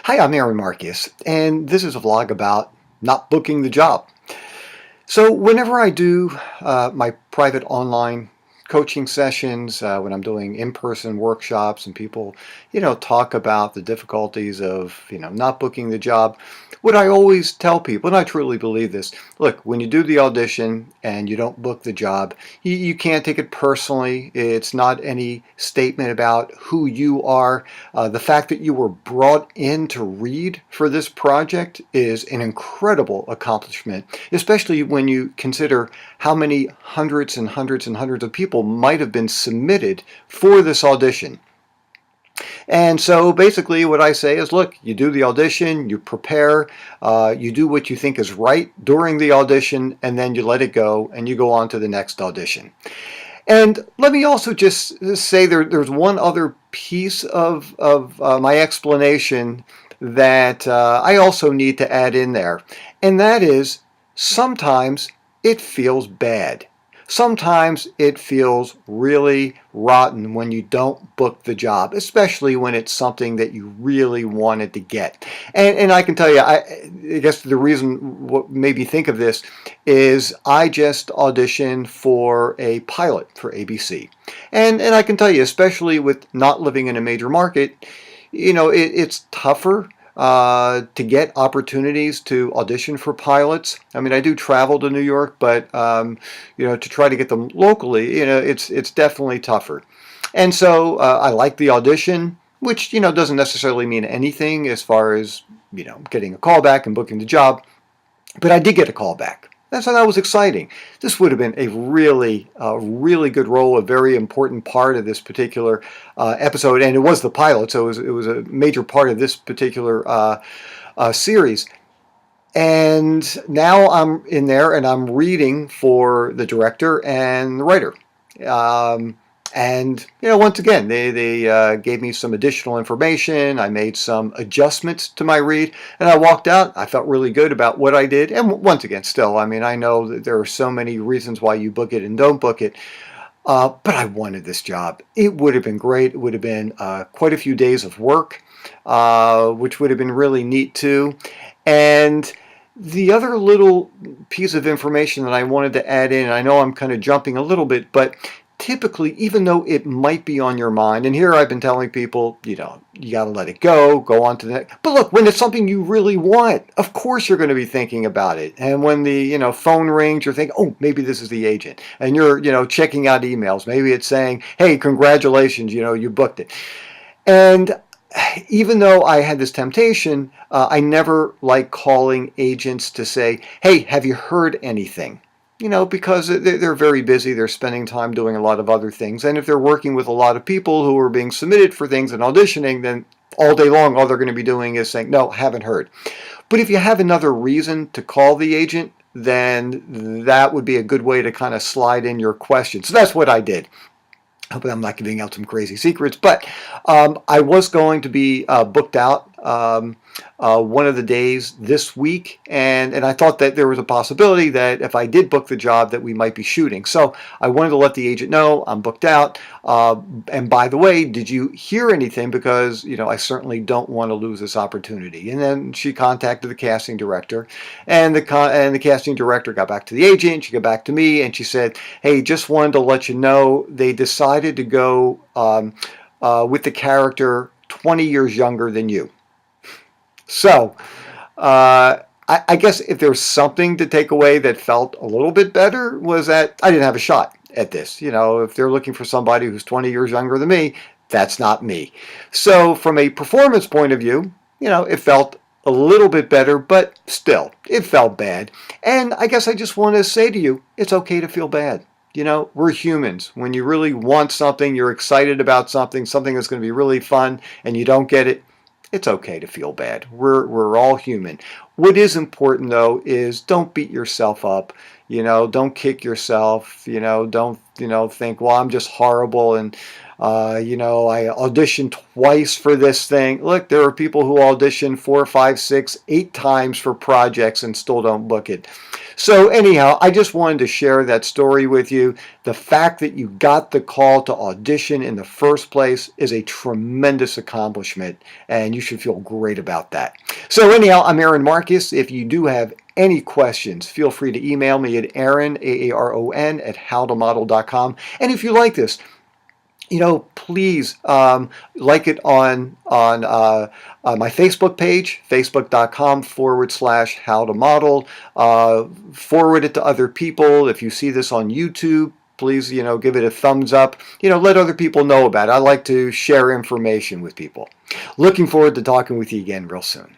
Hi, I'm Aaron Marcus, and this is a vlog about not booking the job. So whenever I do my private online coaching sessions, when I'm doing in-person workshops and people, talk about the difficulties of, not booking the job, what I always tell people, and I truly believe this, look, when you do the audition and you don't book the job, you can't take it personally. It's not any statement about who you are. The fact that you were brought in to read for this project is an incredible accomplishment, especially when you consider how many hundreds and hundreds and hundreds of people might have been submitted for this audition. And so basically what I say is, look, you do the audition, you prepare, you do what you think is right during the audition, and then you let it go and you go on to the next audition. And let me also just say there's one other piece of my explanation that I also need to add in there, and that is sometimes it feels bad. Sometimes it feels really rotten when you don't book the job, especially when it's something that you really wanted to get. And I can tell you, I guess the reason what made me think of this is I just auditioned for a pilot for ABC. And I can tell you, especially with not living in a major market, it's tougher to get opportunities to audition for pilots. I mean, I do travel to New York, but to try to get them locally, it's definitely tougher. And so I like the audition, which doesn't necessarily mean anything as far as getting a call back and booking the job, but I did get a call back. So that was exciting. This would have been a really good role, a very important part of this particular episode, and it was the pilot, so it was a major part of this particular series. And now I'm in there and I'm reading for the director and the writer. And once again, they gave me some additional information. I made some adjustments to my read, and I walked out. I felt really good about what I did. And once again, still, I mean, I know that there are so many reasons why you book it and don't book it, but I wanted this job. It would have been great. It would have been quite a few days of work, which would have been really neat too. And the other little piece of information that I wanted to add in, and I know I'm kind of jumping a little bit, but typically, even though it might be on your mind, and here I've been telling people, you got to let it go on to the next. But look, when it's something you really want, of course you're going to be thinking about it. And when the phone rings, you're thinking, oh, maybe this is the agent, and you're checking out emails. Maybe it's saying, hey, congratulations, you booked it. And even though I had this temptation, I never like calling agents to say, hey, have you heard anything? Because they're very busy, they're spending time doing a lot of other things, and if they're working with a lot of people who are being submitted for things and auditioning, then all day long all they're going to be doing is saying, no, haven't heard. But if you have another reason to call the agent, then that would be a good way to kind of slide in your question. So that's what I did. Hope I'm not giving out some crazy secrets, but I was going to be booked out one of the days this week, and I thought that there was a possibility that if I did book the job that we might be shooting. So I wanted to let the agent know I'm booked out. And by the way, did you hear anything? Because I certainly don't want to lose this opportunity. And then she contacted the casting director, and the casting director got back to the agent. She got back to me, and she said, "Hey, just wanted to let you know they decided to go with the character 20 years younger than you." So, I guess if there's something to take away that felt a little bit better was that I didn't have a shot at this. If they're looking for somebody who's 20 years younger than me, that's not me. So from a performance point of view, it felt a little bit better, but still, it felt bad. And I guess I just want to say to you, it's okay to feel bad. We're humans. When you really want something, you're excited about something that's going to be really fun, and you don't get it, it's okay to feel bad. We're all human. What is important, though, is don't beat yourself up. Don't kick yourself. Don't think, well, I'm just horrible and You know, I auditioned twice for this thing. Look, there are people who audition 4, 5, 6, 8 times for projects and still don't book it. So anyhow, I just wanted to share that story with you. The fact that you got the call to audition in the first place is a tremendous accomplishment, and you should feel great about that. So anyhow, I'm Aaron Marcus. If you do have any questions, feel free to email me at Aaron, Aaron, at howtomodel.com. And if you like this, you know, please like it on my Facebook page, facebook.com/howtomodel. Forward it to other people. If you see this on YouTube, please, you know, give it a thumbs up. You know, let other people know about it. I like to share information with people. Looking forward to talking with you again real soon.